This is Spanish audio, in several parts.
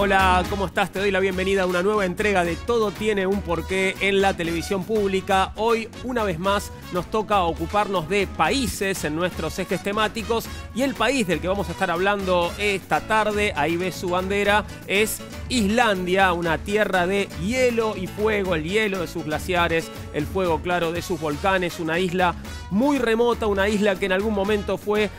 Hola, ¿cómo estás? Te doy la bienvenida a una nueva entrega de Todo tiene un porqué en la televisión pública. Hoy, una vez más, nos toca ocuparnos de países en nuestros ejes temáticos y el país del que vamos a estar hablando esta tarde, ahí ves su bandera, es Islandia, una tierra de hielo y fuego, el hielo de sus glaciares, el fuego claro de sus volcanes, una isla muy remota, una isla que en algún momento fue,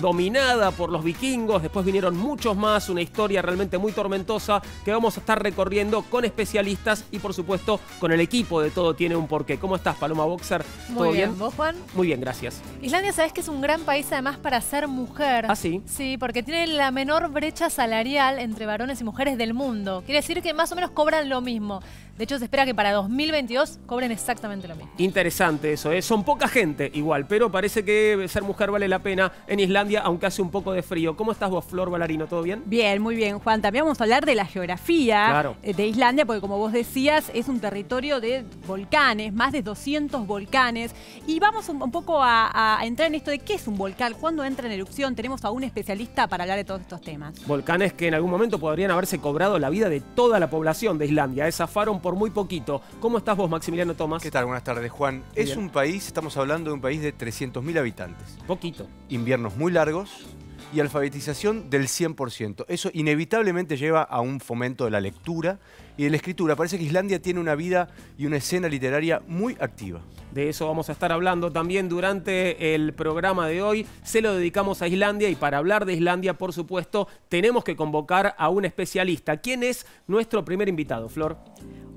dominada por los vikingos, después vinieron muchos más, una historia realmente muy tormentosa que vamos a estar recorriendo con especialistas y por supuesto con el equipo de Todo tiene un porqué. ¿Cómo estás, Paloma Boxer? Muy bien, ¿vos, Juan? Muy bien, gracias. Islandia, sabés que es un gran país además para ser mujer. ¿Ah, sí? Sí, porque tiene la menor brecha salarial entre varones y mujeres del mundo. Quiere decir que más o menos cobran lo mismo. De hecho, se espera que para 2022 cobren exactamente lo mismo. Interesante eso, ¿eh? Son poca gente igual, pero parece que ser mujer vale la pena en Islandia, aunque hace un poco de frío. ¿Cómo estás vos, Flor Valarino? ¿Todo bien? Bien, muy bien, Juan. También vamos a hablar de la geografía de Islandia, porque como vos decías, es un territorio de volcanes, más de 200 volcanes. Y vamos un poco a entrar en esto de qué es un volcán, cuándo entra en erupción. Tenemos a un especialista para hablar de todos estos temas. Volcanes que en algún momento podrían haberse cobrado la vida de toda la población de Islandia. Zafaron por muy poquito. ¿Cómo estás vos, Maximiliano Tomás? ¿Qué tal? Buenas tardes, Juan. Es un país, estamos hablando de un país de 300.000 habitantes. Poquito. Inviernos muy largos y alfabetización del 100%. Eso inevitablemente lleva a un fomento de la lectura y de la escritura. Parece que Islandia tiene una vida y una escena literaria muy activa. De eso vamos a estar hablando también durante el programa de hoy. Se lo dedicamos a Islandia y para hablar de Islandia, por supuesto, tenemos que convocar a un especialista. ¿Quién es nuestro primer invitado, Flor?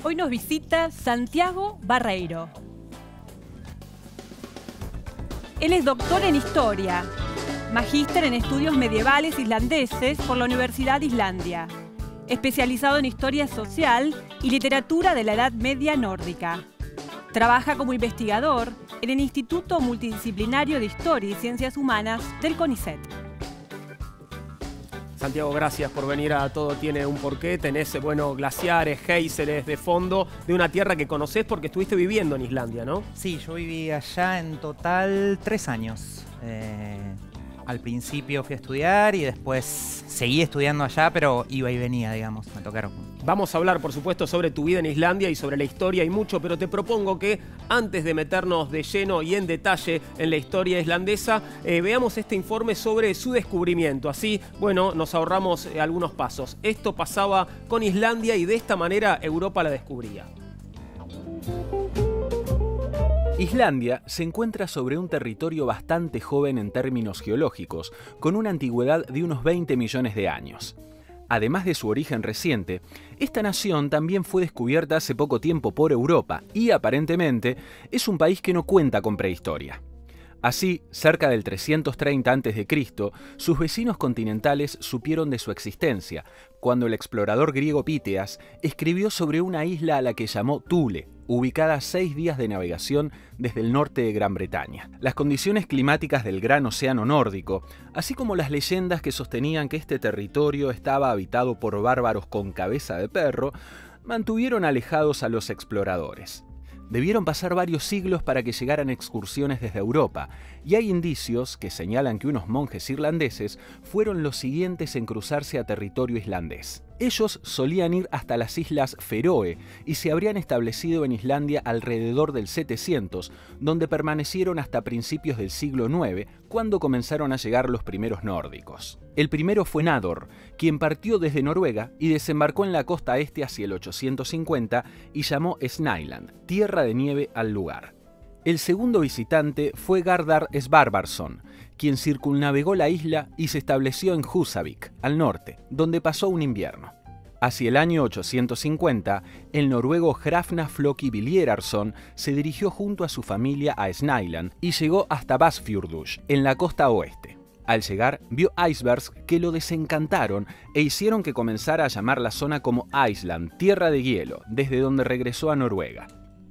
Hoy nos visita Santiago Barreiro. Él es doctor en Historia, magíster en Estudios Medievales Islandeses por la Universidad de Islandia, especializado en Historia Social y Literatura de la Edad Media Nórdica. Trabaja como investigador en el Instituto Multidisciplinario de Historia y Ciencias Humanas del CONICET. Santiago, gracias por venir a Todo tiene un porqué. Tenés, glaciares, géiseres de fondo de una tierra que conocés porque estuviste viviendo en Islandia, ¿no? Sí, yo viví allá en total 3 años. Al principio fui a estudiar y después seguí estudiando allá, pero iba y venía, digamos, me tocaron. Vamos a hablar, por supuesto, sobre tu vida en Islandia y sobre la historia y mucho, pero te propongo que antes de meternos de lleno y en detalle en la historia islandesa, veamos este informe sobre su descubrimiento. Así, nos ahorramos algunos pasos. Esto pasaba con Islandia y de esta manera Europa la descubría. Islandia se encuentra sobre un territorio bastante joven en términos geológicos, con una antigüedad de unos 20 millones de años. Además de su origen reciente, esta nación también fue descubierta hace poco tiempo por Europa y aparentemente es un país que no cuenta con prehistoria. Así, cerca del 330 a.C., sus vecinos continentales supieron de su existencia, cuando el explorador griego Píteas escribió sobre una isla a la que llamó Thule, ubicada a 6 días de navegación desde el norte de Gran Bretaña. Las condiciones climáticas del gran océano nórdico, así como las leyendas que sostenían que este territorio estaba habitado por bárbaros con cabeza de perro, mantuvieron alejados a los exploradores. Debieron pasar varios siglos para que llegaran excursiones desde Europa, y hay indicios que señalan que unos monjes irlandeses fueron los siguientes en cruzarse a territorio islandés. Ellos solían ir hasta las islas Feroe y se habrían establecido en Islandia alrededor del 700, donde permanecieron hasta principios del siglo IX, cuando comenzaron a llegar los primeros nórdicos. El primero fue Nador, quien partió desde Noruega y desembarcó en la costa este hacia el 850 y llamó Snæland, tierra de nieve al lugar. El segundo visitante fue Gardar Sbarbarsson, quien circunnavegó la isla y se estableció en Húsavík, al norte, donde pasó un invierno. Hacia el año 850, el noruego Hrafna Flóki Villierarsson se dirigió junto a su familia a Snæland y llegó hasta Vassfjörður, en la costa oeste. Al llegar, vio icebergs que lo desencantaron e hicieron que comenzara a llamar la zona como Iceland, tierra de hielo, desde donde regresó a Noruega.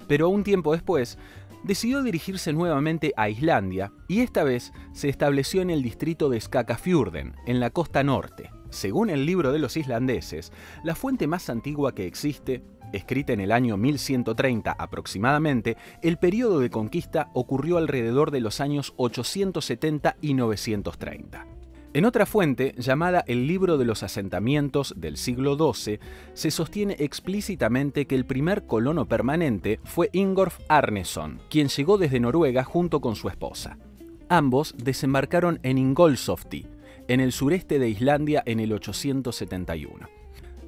Pero un tiempo después, decidió dirigirse nuevamente a Islandia y esta vez se estableció en el distrito de Skagafjörden, en la costa norte. Según el libro de los islandeses, la fuente más antigua que existe, escrita en el año 1130 aproximadamente, el periodo de conquista ocurrió alrededor de los años 870 y 930. En otra fuente, llamada El Libro de los Asentamientos del siglo XII, se sostiene explícitamente que el primer colono permanente fue Ingolf Arneson, quien llegó desde Noruega junto con su esposa. Ambos desembarcaron en Ingolsofti, en el sureste de Islandia en el 871.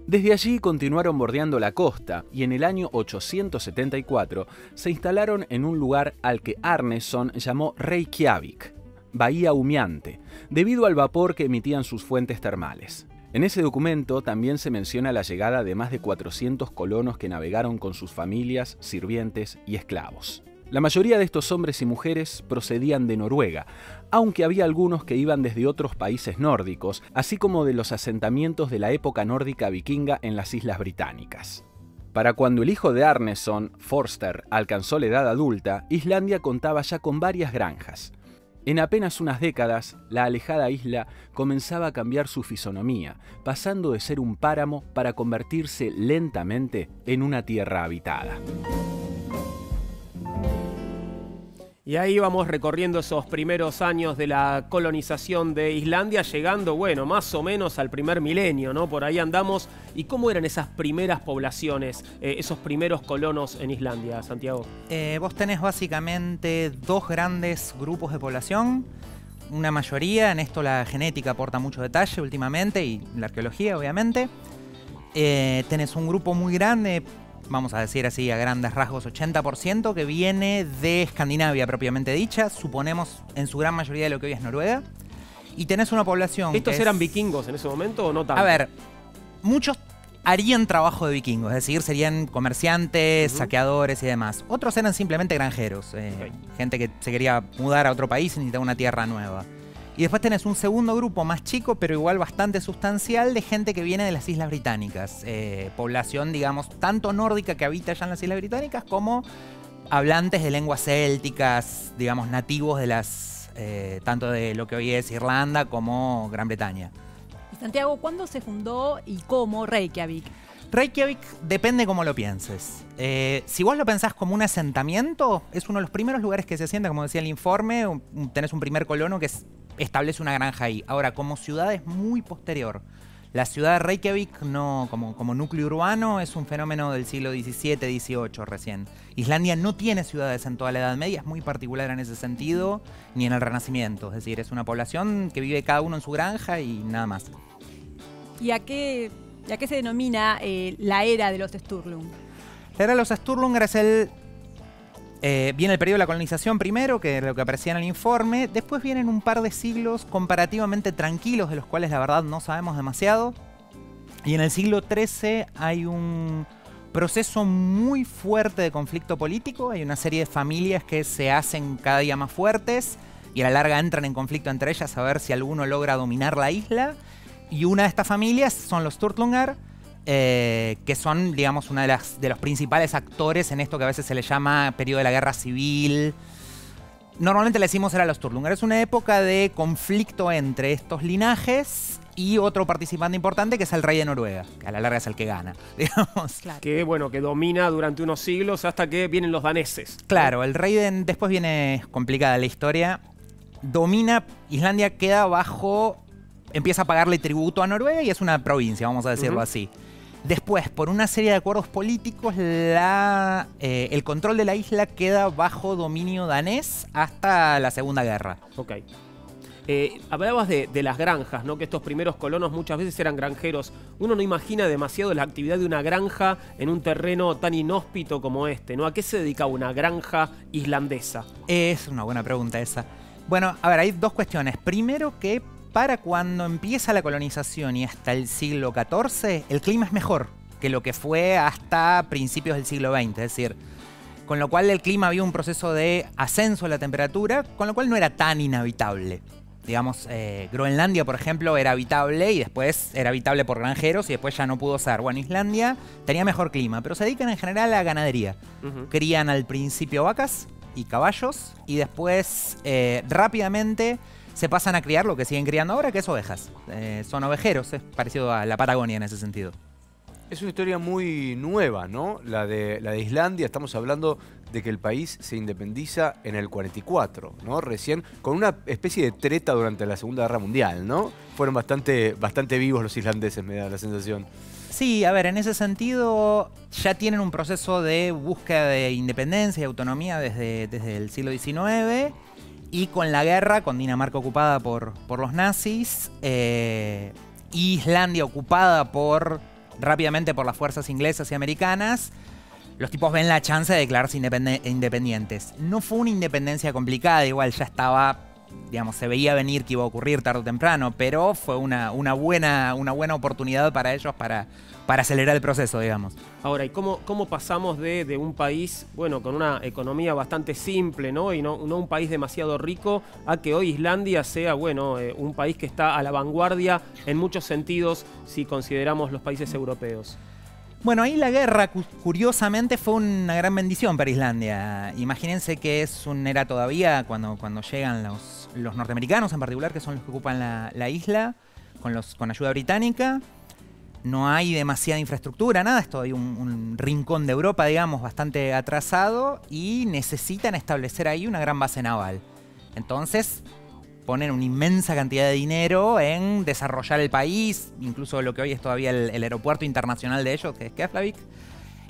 Desde allí continuaron bordeando la costa y en el año 874 se instalaron en un lugar al que Arneson llamó Reykjavik, Bahía Humeante, debido al vapor que emitían sus fuentes termales. En ese documento también se menciona la llegada de más de 400 colonos que navegaron con sus familias, sirvientes y esclavos. La mayoría de estos hombres y mujeres procedían de Noruega, aunque había algunos que iban desde otros países nórdicos, así como de los asentamientos de la época nórdica vikinga en las Islas Británicas. Para cuando el hijo de Arneson, Forster, alcanzó la edad adulta, Islandia contaba ya con varias granjas. En apenas unas décadas, la alejada isla comenzaba a cambiar su fisonomía, pasando de ser un páramo para convertirse lentamente en una tierra habitada. Y ahí vamos recorriendo esos primeros años de la colonización de Islandia, llegando, bueno, más o menos al primer milenio, ¿no? Por ahí andamos. ¿Y cómo eran esas primeras poblaciones, esos primeros colonos en Islandia, Santiago? Vos tenés básicamente dos grandes grupos de población. Una mayoría, en esto la genética aporta mucho detalle últimamente, y la arqueología, obviamente. Tenés un grupo muy grande, vamos a decir así a grandes rasgos 80%, que viene de Escandinavia propiamente dicha, suponemos en su gran mayoría de lo que hoy es Noruega. Y tenés una población ¿Estos eran vikingos en ese momento o no tanto? A ver, muchos harían trabajo de vikingos, es decir, serían comerciantes, saqueadores y demás. Otros eran simplemente granjeros, gente que se quería mudar a otro país y necesitaba una tierra nueva. Y después tenés un segundo grupo más chico, pero igual bastante sustancial, de gente que viene de las Islas Británicas. Población, digamos, tanto nórdica que habita ya en las Islas Británicas, como hablantes de lenguas célticas, digamos, nativos de las tanto de lo que hoy es Irlanda como Gran Bretaña. Y Santiago, ¿cuándo se fundó y cómo Reykjavik? Reykjavik depende cómo lo pienses. Si vos lo pensás como un asentamiento, es uno de los primeros lugares que se asienta, como decía el informe. Tenés un primer colono que establece una granja ahí. Ahora, como ciudad es muy posterior. La ciudad de Reykjavik, no, como núcleo urbano, es un fenómeno del siglo XVII, XVIII recién. Islandia no tiene ciudades en toda la Edad Media, es muy particular en ese sentido, ni en el Renacimiento. Es decir, es una población que vive cada uno en su granja y nada más. ¿Y a qué se denomina la era de los Sturlung? La era de los Sturlungar es viene el periodo de la colonización primero, que es lo que aparecía en el informe. Después vienen un par de siglos comparativamente tranquilos, de los cuales la verdad no sabemos demasiado. Y en el siglo XIII hay un proceso muy fuerte de conflicto político. Hay una serie de familias que se hacen cada día más fuertes y a la larga entran en conflicto entre ellas a ver si alguno logra dominar la isla. Y una de estas familias son los Sturlungar, que son, digamos, una de los principales actores en esto que a veces se le llama periodo de la guerra civil. Normalmente le decimos era los Sturlungar. Es una época de conflicto entre estos linajes y otro participante importante que es el rey de Noruega, que a la larga es el que gana, digamos. Claro. Que, bueno, que domina durante unos siglos hasta que vienen los daneses. Claro, el rey después viene complicada la historia. Domina, Islandia queda bajo, empieza a pagarle tributo a Noruega y es una provincia, vamos a decirlo así. Después, por una serie de acuerdos políticos, el control de la isla queda bajo dominio danés hasta la Segunda Guerra. Ok. Hablabas de las granjas, ¿no? Que estos primeros colonos muchas veces eran granjeros. Uno no imagina demasiado la actividad de una granja en un terreno tan inhóspito como este, ¿no? ¿A qué se dedicaba una granja islandesa? Es una buena pregunta esa. Bueno, a ver, hay dos cuestiones. Primero que para cuando empieza la colonización y hasta el siglo XIV, el clima es mejor que lo que fue hasta principios del siglo XX. Es decir, con lo cual el clima había un proceso de ascenso de la temperatura, con lo cual no era tan inhabitable. Digamos, Groenlandia, por ejemplo, era habitable y después era habitable por granjeros y después ya no pudo ser. Bueno, Islandia tenía mejor clima, pero se dedican en general a la ganadería. Crían al principio vacas y caballos y después rápidamente se pasan a criar lo que siguen criando ahora, que es ovejas. Son ovejeros, es parecido a la Patagonia en ese sentido. Es una historia muy nueva, ¿no? La de Islandia, estamos hablando de que el país se independiza en el 44, ¿no? Recién, con una especie de treta durante la Segunda Guerra Mundial, ¿no? Fueron bastante vivos los islandeses, me da la sensación. Sí, a ver, en ese sentido ya tienen un proceso de búsqueda de independencia y autonomía desde el siglo XIX, y con la guerra, con Dinamarca ocupada por los nazis, Islandia ocupada rápidamente por las fuerzas inglesas y americanas, los tipos ven la chance de declararse independientes. No fue una independencia complicada, igual ya estaba, digamos, se veía venir que iba a ocurrir tarde o temprano, pero fue una buena oportunidad para ellos para acelerar el proceso, digamos. Ahora, ¿y cómo pasamos de un país, bueno, con una economía bastante simple, ¿no? Y no un país demasiado rico, a que hoy Islandia sea, bueno, un país que está a la vanguardia en muchos sentidos si consideramos los países europeos? Bueno, ahí la guerra, curiosamente, fue una gran bendición para Islandia. Imagínense que era todavía cuando llegan los norteamericanos en particular, que son los que ocupan la isla, con ayuda británica. No hay demasiada infraestructura, nada, es todavía un rincón de Europa, digamos, bastante atrasado, y necesitan establecer ahí una gran base naval. Entonces ponen una inmensa cantidad de dinero en desarrollar el país, incluso lo que hoy es todavía el aeropuerto internacional de ellos, que es Keflavik,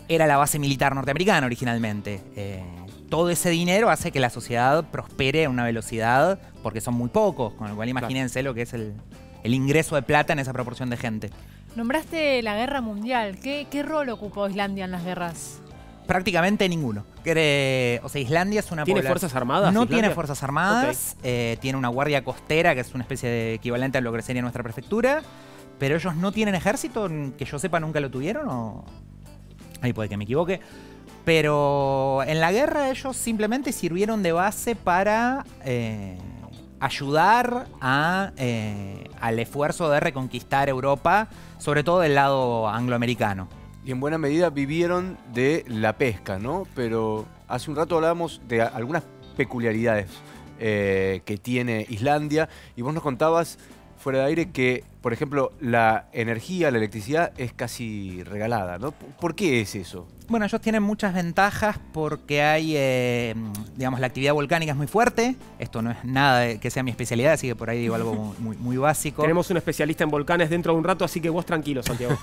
era la base militar norteamericana originalmente. Todo ese dinero hace que la sociedad prospere a una velocidad, porque son muy pocos, con lo cual imagínense lo que es el ingreso de plata en esa proporción de gente. Nombraste la guerra mundial. ¿Qué rol ocupó Islandia en las guerras? Prácticamente ninguno. O sea, Islandia es una ¿Tiene población... fuerzas armadas? No Islandia tiene fuerzas armadas. Okay. Tiene una guardia costera, que es una especie de equivalente a lo que sería nuestra prefectura. Pero ellos no tienen ejército, que yo sepa nunca lo tuvieron, o... Ahí puede que me equivoque. Pero en la guerra ellos simplemente sirvieron de base para ayudar al esfuerzo de reconquistar Europa, sobre todo del lado angloamericano. Y en buena medida vivieron de la pesca, ¿no? Pero hace un rato hablábamos de algunas peculiaridades que tiene Islandia, y vos nos contabas fuera de aire que, por ejemplo, la energía, la electricidad es casi regalada, ¿no? ¿Por qué es eso? Bueno, ellos tienen muchas ventajas porque hay, digamos, la actividad volcánica es muy fuerte. Esto no es nada que sea mi especialidad, así que por ahí digo algo muy básico. Tenemos un especialista en volcanes dentro de un rato, así que vos tranquilo, Santiago.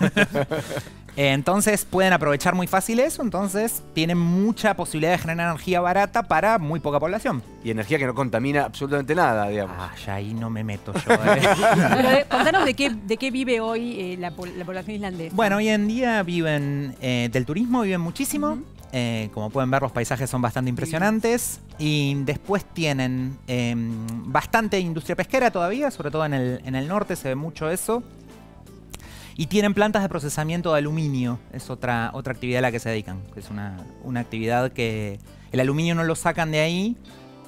Entonces pueden aprovechar muy fácil eso, entonces tienen mucha posibilidad de generar energía barata para muy poca población. Y energía que no contamina absolutamente nada, digamos. Ya ahí no me meto yo. Pero contanos de qué vive hoy la población islandesa. Bueno, hoy en día viven del turismo, viven muchísimo. Como pueden ver, los paisajes son bastante impresionantes. Y después tienen bastante industria pesquera todavía, sobre todo en el norte se ve mucho eso. Y tienen plantas de procesamiento de aluminio, es otra actividad a la que se dedican. Es una actividad que el aluminio no lo sacan de ahí,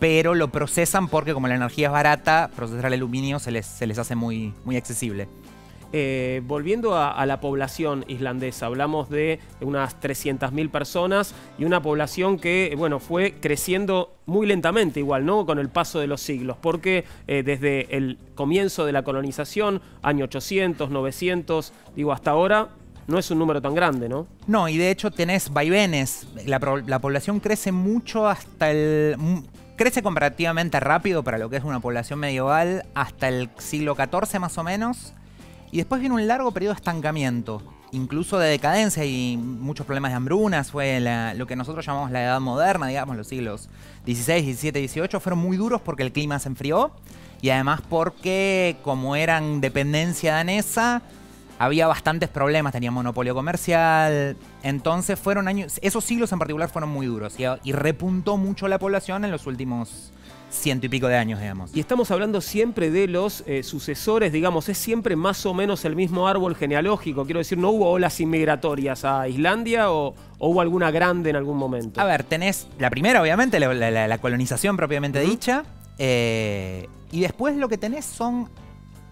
pero lo procesan porque como la energía es barata, procesar el aluminio se les hace muy accesible. Volviendo a la población islandesa, hablamos de unas 300.000 personas y una población que, bueno, fue creciendo muy lentamente igual, ¿no? Con el paso de los siglos, porque desde el comienzo de la colonización, año 800, 900, digo, hasta ahora, no es un número tan grande, ¿no? No, y de hecho tenés vaivenes. La población crece mucho crece comparativamente rápido para lo que es una población medieval hasta el siglo XIV más o menos. Y después viene un largo periodo de estancamiento, incluso de decadencia y muchos problemas de hambrunas. Fue lo que nosotros llamamos la Edad Moderna, digamos, los siglos XVI, XVII, XVIII. Fueron muy duros porque el clima se enfrió y además porque, como eran dependencia danesa, había bastantes problemas, tenían monopolio comercial. Entonces fueron años, esos siglos en particular fueron muy duros y repuntó mucho la población en los últimos 100 y pico de años, digamos. Y estamos hablando siempre de los sucesores, digamos, es siempre más o menos el mismo árbol genealógico. Quiero decir, ¿no hubo olas inmigratorias a Islandia o hubo alguna grande en algún momento? A ver, tenés la primera, obviamente, la colonización propiamente dicha. Y después lo que tenés son,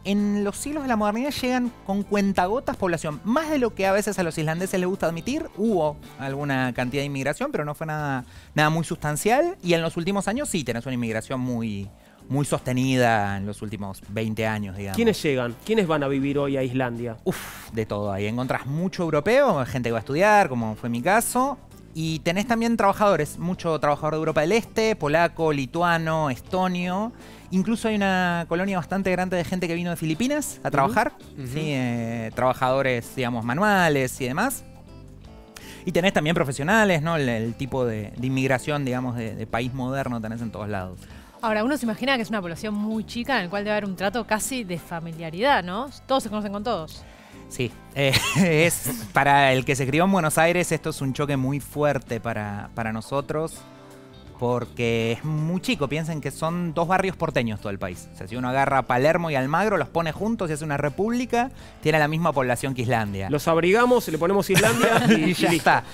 en los siglos de la modernidad llegan con cuentagotas población. Más de lo que a veces a los islandeses les gusta admitir. Hubo alguna cantidad de inmigración, pero no fue nada muy sustancial. Y en los últimos años sí tenés una inmigración muy muy sostenida en los últimos 20 años, digamos. ¿Quiénes llegan? ¿Quiénes van a vivir hoy a Islandia? De todo ahí. Encontrás mucho europeo, gente que va a estudiar, como fue mi caso. Y tenés también trabajadores, mucho trabajador de Europa del Este, polaco, lituano, estonio. Incluso hay una colonia bastante grande de gente que vino de Filipinas a trabajar. ¿Sí? Trabajadores, digamos, manuales y demás. Y tenés también profesionales, ¿no? El tipo de inmigración, digamos, de país moderno tenés en todos lados. Ahora, uno se imagina que es una población muy chica en la cual debe haber un trato casi de familiaridad, ¿no? Todos se conocen con todos. Sí, es para el que se crió en Buenos Aires, esto es un choque muy fuerte para nosotros, porque es muy chico. Piensen que son 2 barrios porteños todo el país. O sea, si uno agarra Palermo y Almagro, los pone juntos y hace una república, tiene la misma población que Islandia. Los abrigamos, le ponemos Islandia y ya listo. está.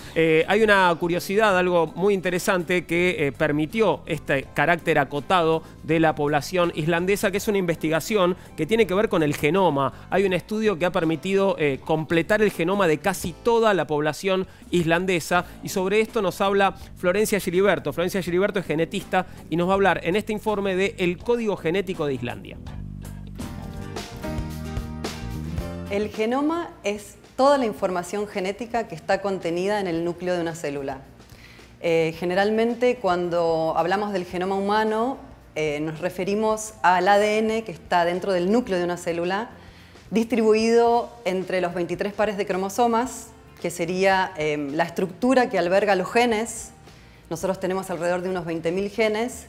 Hay una curiosidad, algo muy interesante que permitió este carácter acotado de la población islandesa, que es una investigación que tiene que ver con el genoma. Hay un estudio que ha permitido completar el genoma de casi toda la población islandesa, y sobre esto nos habla Florencia Giliberto. Florencia Giliberto es genetista y nos va a hablar en este informe de el código genético de Islandia. El genoma es toda la información genética que está contenida en el núcleo de una célula. Generalmente cuando hablamos del genoma humano nos referimos al ADN que está dentro del núcleo de una célula, distribuido entre los 23 pares de cromosomas, que sería la estructura que alberga los genes. Nosotros tenemos alrededor de unos 20.000 genes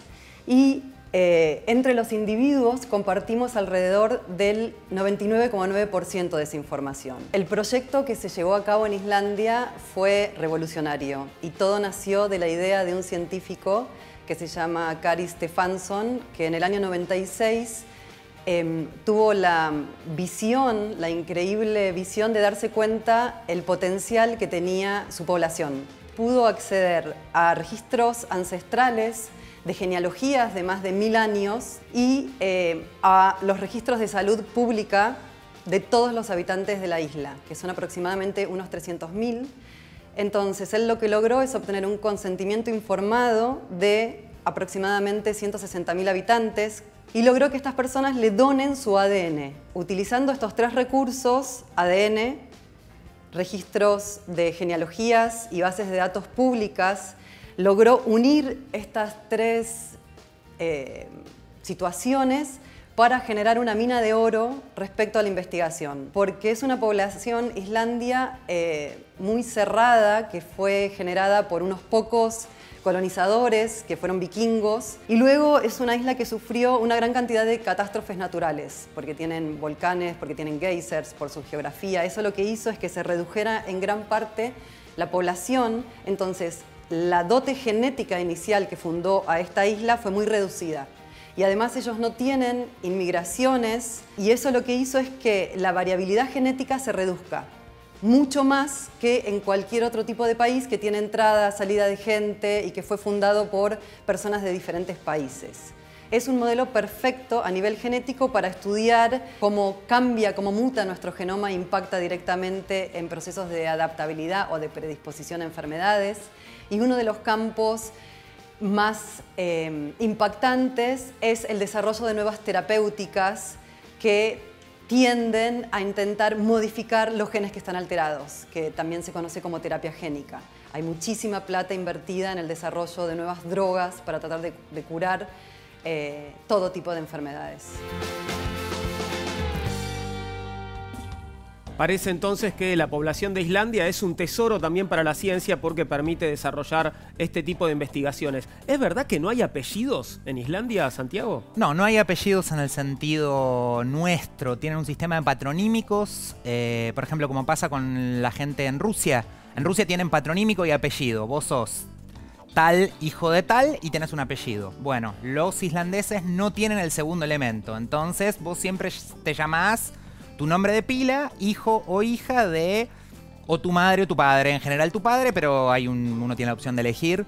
y entre los individuos compartimos alrededor del 99,9% de esa información. El proyecto que se llevó a cabo en Islandia fue revolucionario y todo nació de la idea de un científico que se llama Kari Stefansson, que en el año 96 tuvo la visión, la increíble visión de darse cuenta el potencial que tenía su población. Pudo acceder a registros ancestrales de genealogías de más de 1000 años y a los registros de salud pública de todos los habitantes de la isla, que son aproximadamente unos 300.000. Entonces, él lo que logró es obtener un consentimiento informado de aproximadamente 160.000 habitantes y logró que estas personas le donen su ADN. Utilizando estos 3 recursos, ADN, registros de genealogías y bases de datos públicas, logró unir estas 3 situaciones para generar una mina de oro respecto a la investigación, porque es una población islandia muy cerrada, que fue generada por unos pocos colonizadores que fueron vikingos, y luego es una isla que sufrió una gran cantidad de catástrofes naturales, porque tienen volcanes, porque tienen geysers, por su geografía. Eso lo que hizo es que se redujera en gran parte la población. Entonces, la dote genética inicial que fundó a esta isla fue muy reducida. Y además ellos no tienen inmigraciones, y eso lo que hizo es que la variabilidad genética se reduzca mucho más que en cualquier otro tipo de país que tiene entrada, salida de gente y que fue fundado por personas de diferentes países. Es un modelo perfecto a nivel genético para estudiar cómo cambia, cómo muta nuestro genoma e impacta directamente en procesos de adaptabilidad o de predisposición a enfermedades. Y uno de los campos más impactantes es el desarrollo de nuevas terapéuticas que tienden a intentar modificar los genes que están alterados, que también se conoce como terapia génica. Hay muchísima plata invertida en el desarrollo de nuevas drogas para tratar de curar todo tipo de enfermedades. Parece entonces que la población de Islandia es un tesoro también para la ciencia porque permite desarrollar este tipo de investigaciones. ¿Es verdad que no hay apellidos en Islandia, Santiago? No, no hay apellidos en el sentido nuestro. Tienen un sistema de patronímicos, por ejemplo, como pasa con la gente en Rusia. En Rusia tienen patronímico y apellido. Vos sos tal hijo de tal y tenés un apellido. Bueno, los islandeses no tienen el segundo elemento. Entonces vos siempre te llamás tu nombre de pila, hijo o hija de o tu madre o tu padre. En general tu padre, pero uno tiene la opción de elegir.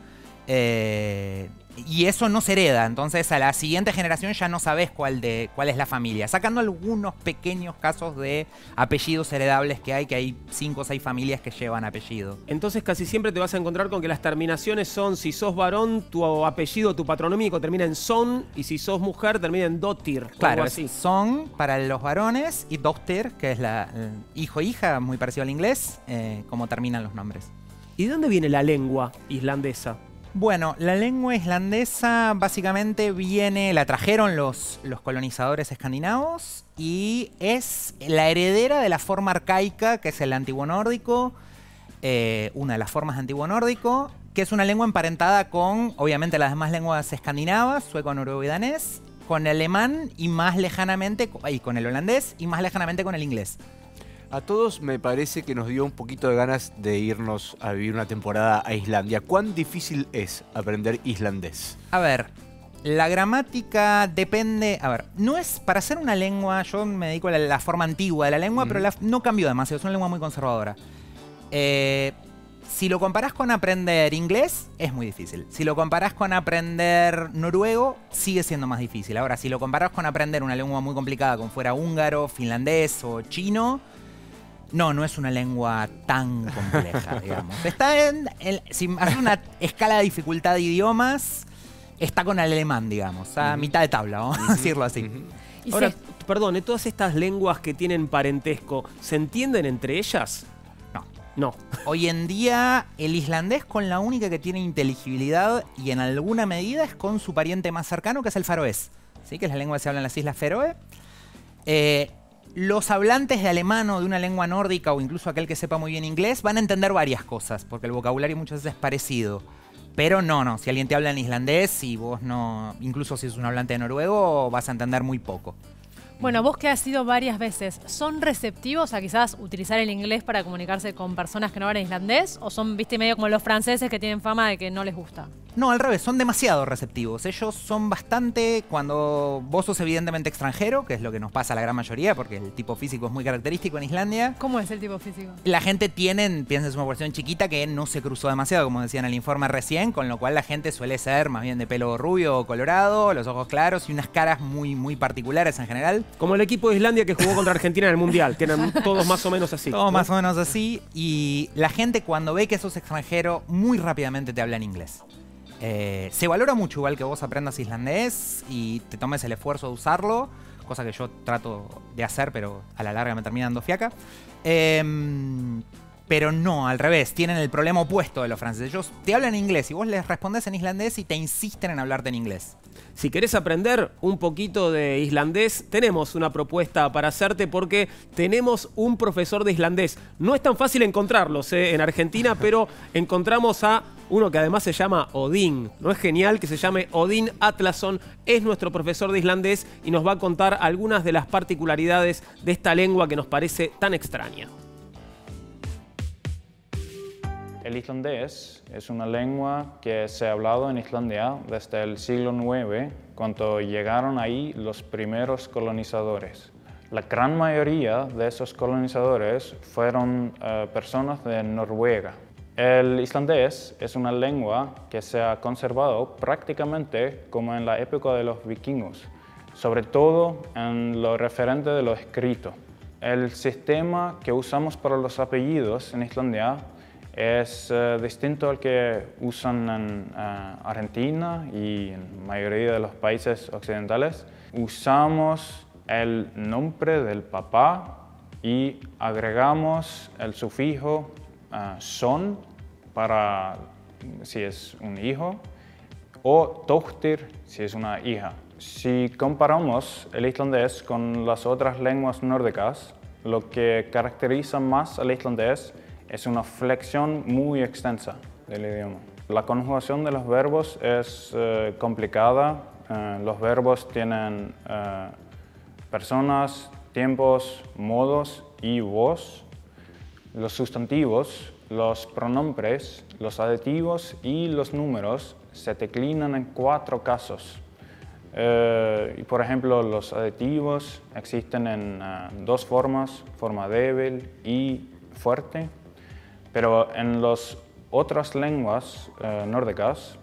y eso no se hereda, entonces a la siguiente generación ya no sabes cuál es la familia, sacando algunos pequeños casos de apellidos heredables que hay 5 o 6 familias que llevan apellido. Entonces casi siempre te vas a encontrar con que las terminaciones son, si sos varón, tu apellido, tu patronímico termina en son, y si sos mujer termina en dotir. Claro, así. son para los varones y dochter, que es la hijo-hija, muy parecido al inglés, como terminan los nombres. ¿Y de dónde viene la lengua islandesa? Bueno, la lengua islandesa básicamente la trajeron los colonizadores escandinavos y es la heredera de la forma arcaica, que es el antiguo nórdico, una de las formas de antiguo nórdico, que es una lengua emparentada con, obviamente, las demás lenguas escandinavas, sueco, noruego y danés, con el alemán y más lejanamente, y con el holandés y más lejanamente con el inglés. A todos me parece que nos dio un poquito de ganas de irnos a vivir una temporada a Islandia. ¿Cuán difícil es aprender islandés? A ver, la gramática depende... A ver, no es... Para ser una lengua, yo me dedico a la forma antigua de la lengua, pero no cambió demasiado, es una lengua muy conservadora. Si lo comparás con aprender inglés, es muy difícil. Si lo comparás con aprender noruego, sigue siendo más difícil. Ahora, si lo comparás con aprender una lengua muy complicada como fuera húngaro, finlandés o chino... No es una lengua tan compleja, digamos. Está si haces una escala de dificultad de idiomas, está con el alemán, digamos, a mitad de tabla, vamos a decirlo así. Ahora, perdón, ¿todas estas lenguas que tienen parentesco, se entienden entre ellas? No. Hoy en día, el islandés con la única que tiene inteligibilidad y en alguna medida es con su pariente más cercano, que es el faroés, ¿sí? Que es la lengua que se habla en las Islas Feroe. Los hablantes de alemán o de una lengua nórdica o incluso aquel que sepa muy bien inglés van a entender varias cosas, porque el vocabulario muchas veces es parecido. Pero no, si alguien te habla en islandés y vos no, incluso si es un hablante de noruego, vas a entender muy poco. Bueno, vos que has ido varias veces, ¿son receptivos a quizás utilizar el inglés para comunicarse con personas que no hablan islandés? ¿O son, viste, medio como los franceses que tienen fama de que no les gusta? No, al revés, son demasiado receptivos. Ellos son bastante, cuando vos sos evidentemente extranjero, que es lo que nos pasa a la gran mayoría, porque el tipo físico es muy característico en Islandia. ¿Cómo es el tipo físico? La gente piensa en una población chiquita que no se cruzó demasiado, como decía en el informe recién, con lo cual la gente suele ser más bien de pelo rubio o colorado, los ojos claros y unas caras muy, muy particulares en general. Como el equipo de Islandia que jugó contra Argentina en el Mundial, tienen todos más o menos así. Todos más o menos así, y la gente cuando ve que sos extranjero, muy rápidamente te habla en inglés. Se valora mucho igual que vos aprendas islandés y te tomes el esfuerzo de usarlo, cosa que yo trato de hacer, pero a la larga me termina dando fiaca. Pero no, al revés, tienen el problema opuesto de los franceses. Ellos te hablan en inglés y vos les respondés en islandés y te insisten en hablarte en inglés. Si querés aprender un poquito de islandés, tenemos una propuesta para hacerte porque tenemos un profesor de islandés. No es tan fácil encontrarlos en Argentina, pero encontramos a uno que además se llama Odín. ¿No es genial que se llame Odín Atlason? Es nuestro profesor de islandés y nos va a contar algunas de las particularidades de esta lengua que nos parece tan extraña. El islandés es una lengua que se ha hablado en Islandia desde el siglo IX, cuando llegaron ahí los primeros colonizadores. La gran mayoría de esos colonizadores fueron personas de Noruega. El islandés es una lengua que se ha conservado prácticamente como en la época de los vikingos, sobre todo en lo referente de lo escrito. El sistema que usamos para los apellidos en Islandia es distinto al que usan en Argentina y en la mayoría de los países occidentales. Usamos el nombre del papá y agregamos el sufijo son para si es un hijo o dóttir si es una hija. Si comparamos el islandés con las otras lenguas nórdicas, lo que caracteriza más al islandés es una flexión muy extensa del idioma. La conjugación de los verbos es complicada. Los verbos tienen personas, tiempos, modos y voz. Los sustantivos, los pronombres, los adjetivos y los números se declinan en 4 casos. Por ejemplo, los adjetivos existen en 2 formas, forma débil y fuerte. Pero en las otras lenguas nórdicas,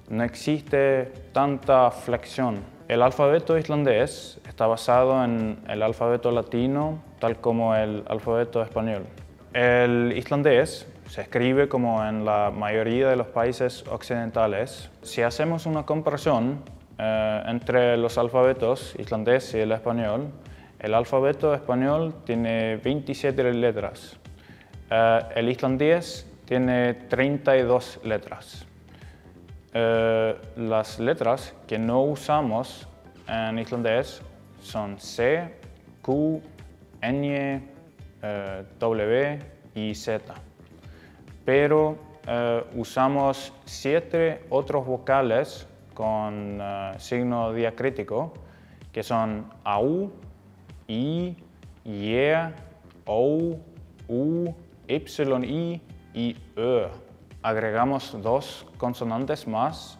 no existe tanta flexión. El alfabeto islandés está basado en el alfabeto latino, tal como el alfabeto español. El islandés se escribe como en la mayoría de los países occidentales. Si hacemos una comparación entre los alfabetos islandés y el español, el alfabeto español tiene 27 letras. El islandés tiene 32 letras. Las letras que no usamos en islandés son C, Q, Ñ, W y Z. Pero usamos 7 otros vocales con signo diacrítico, que son AU, I, Y, O, U, Y y Ö. Agregamos 2 consonantes más.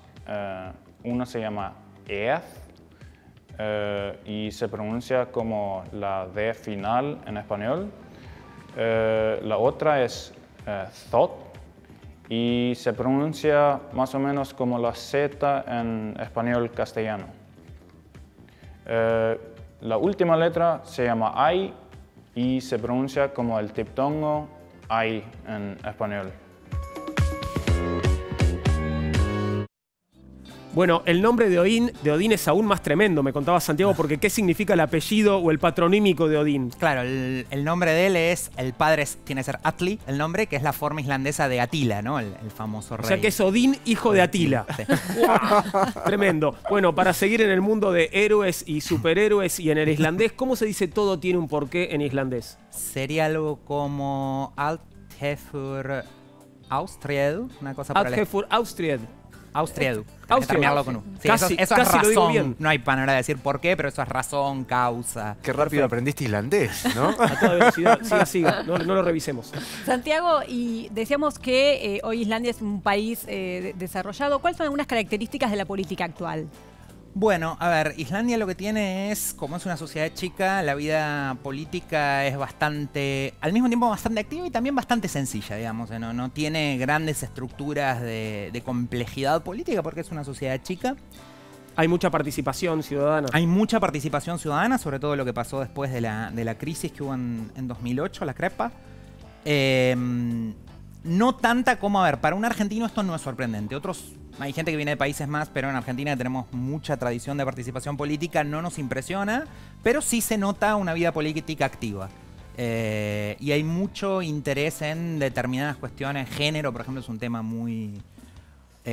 Una se llama EAD y se pronuncia como la D final en español. La otra es THOT y se pronuncia más o menos como la Z en español castellano. La última letra se llama AI y se pronuncia como el diptongo AI en español. Bueno, el nombre de Odín es aún más tremendo, me contaba Santiago, porque ¿qué significa el apellido o el patronímico de Odín? Claro, el nombre de él es, el padre tiene que ser Atli, el nombre, que es la forma islandesa de Atila, ¿no? El famoso rey. O sea que es Odín, hijo de Atila. Sí. ¡Wow! Tremendo. Bueno, para seguir en el mundo de héroes y superhéroes y en el islandés, ¿cómo se dice todo tiene un porqué en islandés? Sería algo como Althefur Austried, una cosa por el Althefur Austried. Austried. Austried. Terminarlo con U. Sí, Casi, eso es casi lo digo razón. bien. No hay manera de decir por qué, pero eso es razón, causa. Qué rápido aprendiste islandés, ¿no? A toda velocidad, siga. No lo revisemos. Santiago, y decíamos que hoy Islandia es un país desarrollado. ¿Cuáles son algunas características de la política actual? Bueno, a ver, Islandia lo que tiene es, como es una sociedad chica, la vida política es bastante, al mismo tiempo bastante activa y también bastante sencilla, digamos. No tiene grandes estructuras de complejidad política porque es una sociedad chica. Hay mucha participación ciudadana. Hay mucha participación ciudadana, sobre todo lo que pasó después de la crisis que hubo en 2008, la crepa. No tanta como, a ver, para un argentino esto no es sorprendente. Hay gente que viene de países más, pero en Argentina tenemos mucha tradición de participación política, no nos impresiona, pero sí se nota una vida política activa. Y hay mucho interés en determinadas cuestiones. Género, por ejemplo, es un tema muy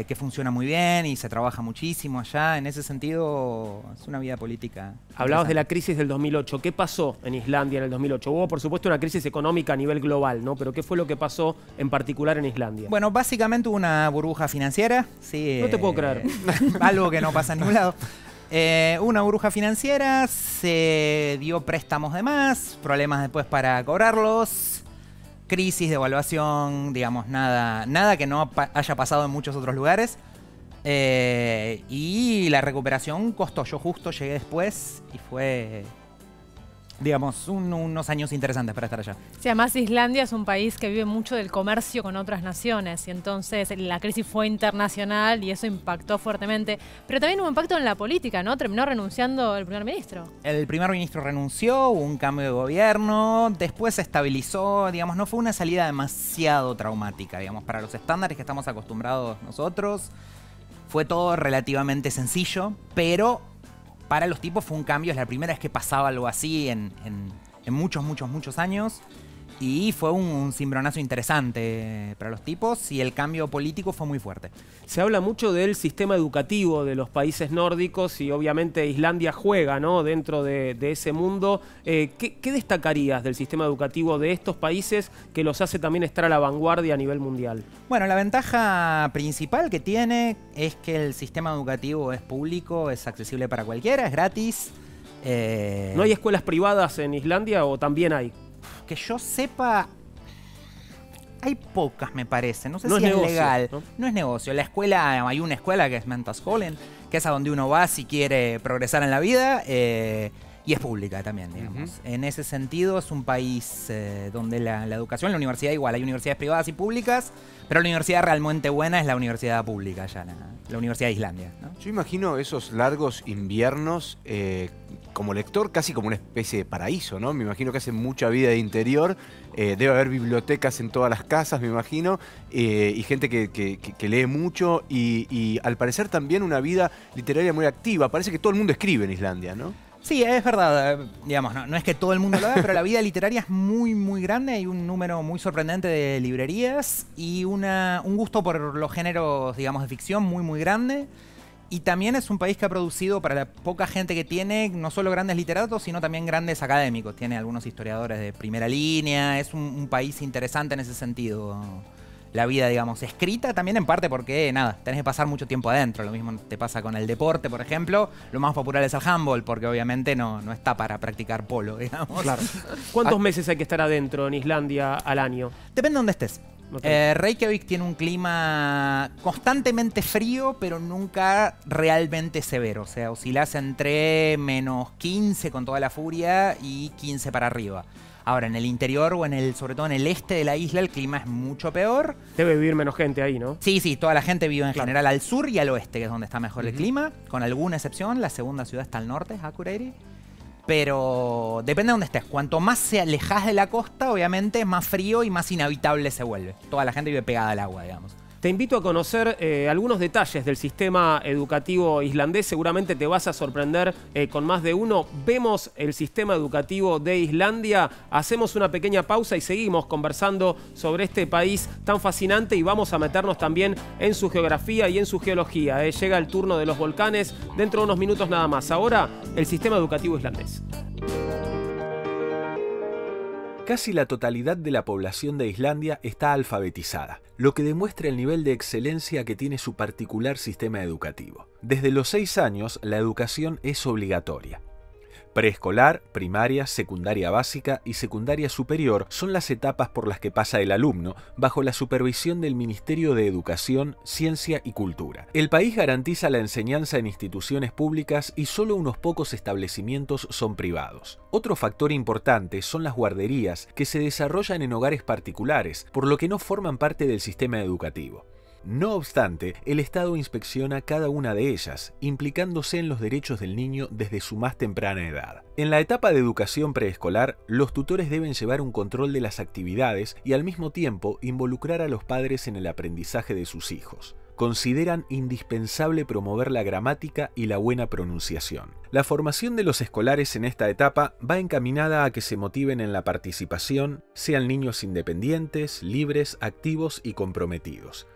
que funciona muy bien y se trabaja muchísimo allá. En ese sentido, es una vida política. Hablabas de la crisis del 2008. ¿Qué pasó en Islandia en el 2008? Hubo, por supuesto, una crisis económica a nivel global, ¿no? Pero ¿qué fue lo que pasó en particular en Islandia? Bueno, básicamente hubo una burbuja financiera. Sí, no te puedo creer. Algo que no pasa en ningún lado. Una burbuja financiera, se dio préstamos de más, problemas después para cobrarlos. Crisis, devaluación, digamos, nada que no haya pasado en muchos otros lugares. Y la recuperación costó. Yo justo llegué después y fue, digamos, unos años interesantes para estar allá. Sí, además Islandia es un país que vive mucho del comercio con otras naciones y entonces la crisis fue internacional y eso impactó fuertemente. Pero también hubo impacto en la política, ¿no? Terminó renunciando el primer ministro. El primer ministro renunció, hubo un cambio de gobierno, después se estabilizó, digamos, no fue una salida demasiado traumática, digamos, para los estándares que estamos acostumbrados nosotros. Fue todo relativamente sencillo, pero para los tipos fue un cambio, es la primera vez que pasaba algo así en muchos años. Y fue un cimbronazo interesante para los tipos y el cambio político fue muy fuerte. Se habla mucho del sistema educativo de los países nórdicos y obviamente Islandia juega, ¿no?, dentro de ese mundo. ¿Qué destacarías del sistema educativo de estos países que los hace también estar a la vanguardia a nivel mundial? Bueno, la ventaja principal que tiene es que el sistema educativo es público, es accesible para cualquiera, es gratis. ¿No hay escuelas privadas en Islandia o también hay? Que yo sepa, hay pocas, me parece. No sé no si es es negocio, legal. ¿no? No es negocio. La escuela, hay una escuela que es Mentaskólen, que es a donde uno va si quiere progresar en la vida. y es pública también, digamos. En ese sentido es un país donde la educación, la universidad igual, hay universidades privadas y públicas, pero la universidad realmente buena es la universidad pública allá, la Universidad de Islandia, ¿no? Yo imagino esos largos inviernos como lector casi como una especie de paraíso, ¿no? Me imagino que hacen mucha vida de interior, debe haber bibliotecas en todas las casas, me imagino, y gente que lee mucho y al parecer también una vida literaria muy activa. Parece que todo el mundo escribe en Islandia, ¿no? Sí, es verdad, digamos, no es que todo el mundo lo haga, pero la vida literaria es muy, muy grande, hay un número muy sorprendente de librerías y un gusto por los géneros, digamos, de ficción muy, muy grande. Y también es un país que ha producido, para la poca gente que tiene, no solo grandes literatos, sino también grandes académicos. Tiene algunos historiadores de primera línea, es un país interesante en ese sentido. La vida, digamos, escrita también en parte porque, nada, tenés que pasar mucho tiempo adentro. Lo mismo te pasa con el deporte, por ejemplo. Lo más popular es el handball, porque obviamente no está para practicar polo, digamos. Claro. ¿Cuántos meses hay que estar adentro en Islandia al año? Depende de dónde estés. Okay. Reykjavik tiene un clima constantemente frío, pero nunca realmente severo. O sea, oscilás entre menos 15 con toda la furia y 15 para arriba. Ahora, en el interior o sobre todo en el este de la isla, el clima es mucho peor. Debe vivir menos gente ahí, ¿no? Sí, toda la gente vive en general al sur y al oeste, que es donde está mejor el clima, con alguna excepción. La segunda ciudad está al norte, Akureyri. Pero depende de dónde estés. Cuanto más se alejas de la costa, obviamente es más frío y más inhabitable se vuelve. Toda la gente vive pegada al agua, digamos. Te invito a conocer algunos detalles del sistema educativo islandés. Seguramente te vas a sorprender con más de uno. Vemos el sistema educativo de Islandia. Hacemos una pequeña pausa y seguimos conversando sobre este país tan fascinante y vamos a meternos también en su geografía y en su geología. Llega el turno de los volcanes dentro de unos minutos nada más. Ahora, el sistema educativo islandés. Casi la totalidad de la población de Islandia está alfabetizada, lo que demuestra el nivel de excelencia que tiene su particular sistema educativo. Desde los 6 años, la educación es obligatoria. Preescolar, primaria, secundaria básica y secundaria superior son las etapas por las que pasa el alumno bajo la supervisión del Ministerio de Educación, Ciencia y Cultura. El país garantiza la enseñanza en instituciones públicas y solo unos pocos establecimientos son privados. Otro factor importante son las guarderías, que se desarrollan en hogares particulares, por lo que no forman parte del sistema educativo. No obstante, el Estado inspecciona cada una de ellas, implicándose en los derechos del niño desde su más temprana edad. En la etapa de educación preescolar, los tutores deben llevar un control de las actividades y al mismo tiempo involucrar a los padres en el aprendizaje de sus hijos. Consideran indispensable promover la gramática y la buena pronunciación. La formación de los escolares en esta etapa va encaminada a que se motiven en la participación, sean niños independientes, libres, activos y comprometidos.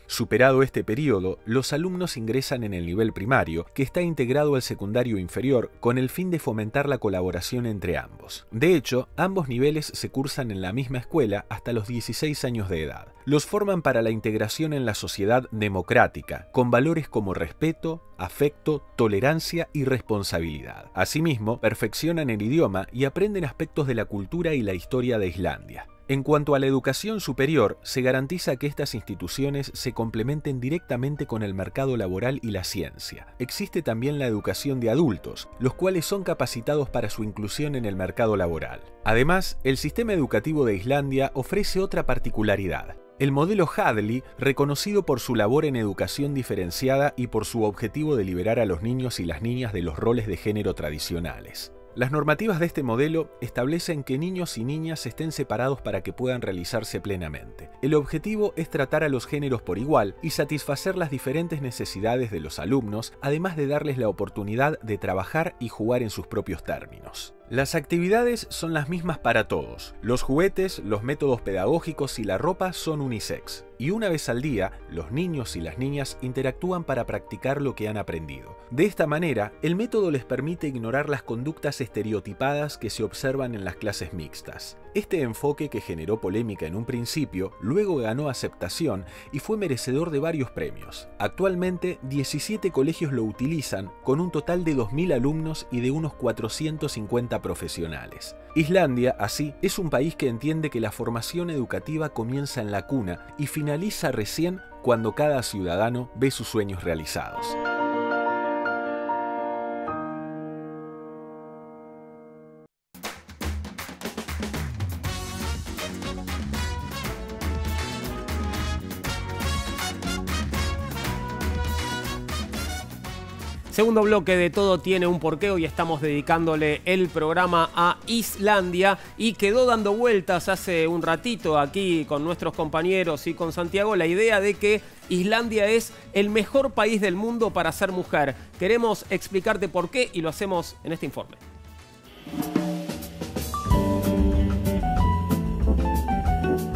Superado este periodo, los alumnos ingresan en el nivel primario, que está integrado al secundario inferior, con el fin de fomentar la colaboración entre ambos. De hecho, ambos niveles se cursan en la misma escuela hasta los 16 años de edad. Los forman para la integración en la sociedad democrática, con valores como respeto, afecto, tolerancia y responsabilidad. Asimismo, perfeccionan el idioma y aprenden aspectos de la cultura y la historia de Islandia. En cuanto a la educación superior, se garantiza que estas instituciones se complementen directamente con el mercado laboral y la ciencia. Existe también la educación de adultos, los cuales son capacitados para su inclusión en el mercado laboral. Además, el sistema educativo de Islandia ofrece otra particularidad. El modelo Hadley, reconocido por su labor en educación diferenciada y por su objetivo de liberar a los niños y las niñas de los roles de género tradicionales. Las normativas de este modelo establecen que niños y niñas estén separados para que puedan realizarse plenamente. El objetivo es tratar a los géneros por igual y satisfacer las diferentes necesidades de los alumnos, además de darles la oportunidad de trabajar y jugar en sus propios términos. Las actividades son las mismas para todos. Los juguetes, los métodos pedagógicos y la ropa son unisex. Y una vez al día, los niños y las niñas interactúan para practicar lo que han aprendido. De esta manera, el método les permite ignorar las conductas estereotipadas que se observan en las clases mixtas. Este enfoque, que generó polémica en un principio, luego ganó aceptación y fue merecedor de varios premios. Actualmente, 17 colegios lo utilizan, con un total de 2.000 alumnos y de unos 450 profesionales. Islandia, así, es un país que entiende que la formación educativa comienza en la cuna y finaliza recién cuando cada ciudadano ve sus sueños realizados. Segundo bloque de Todo Tiene un Porqué. Hoy estamos dedicándole el programa a Islandia y quedó dando vueltas hace un ratito aquí con nuestros compañeros y con Santiago la idea de que Islandia es el mejor país del mundo para ser mujer. Queremos explicarte por qué y lo hacemos en este informe.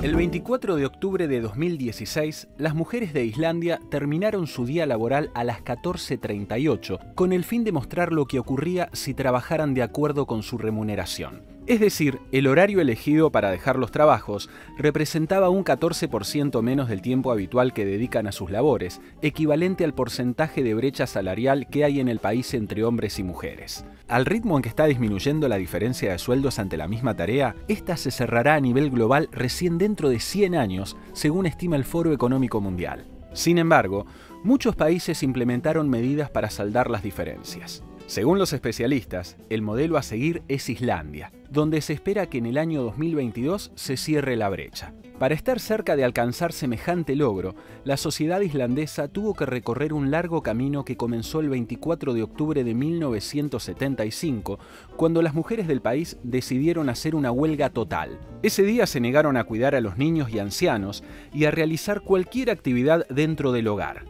El 24 de octubre de 2016, las mujeres de Islandia terminaron su día laboral a las 14:38 con el fin de mostrar lo que ocurría si trabajaran de acuerdo con su remuneración. Es decir, el horario elegido para dejar los trabajos representaba un 14% menos del tiempo habitual que dedican a sus labores, equivalente al porcentaje de brecha salarial que hay en el país entre hombres y mujeres. Al ritmo en que está disminuyendo la diferencia de sueldos ante la misma tarea, esta se cerrará a nivel global recién dentro de 100 años, según estima el Foro Económico Mundial. Sin embargo, muchos países implementaron medidas para saldar las diferencias. Según los especialistas, el modelo a seguir es Islandia, donde se espera que en el año 2022 se cierre la brecha. Para estar cerca de alcanzar semejante logro, la sociedad islandesa tuvo que recorrer un largo camino que comenzó el 24 de octubre de 1975, cuando las mujeres del país decidieron hacer una huelga total. Ese día se negaron a cuidar a los niños y ancianos y a realizar cualquier actividad dentro del hogar.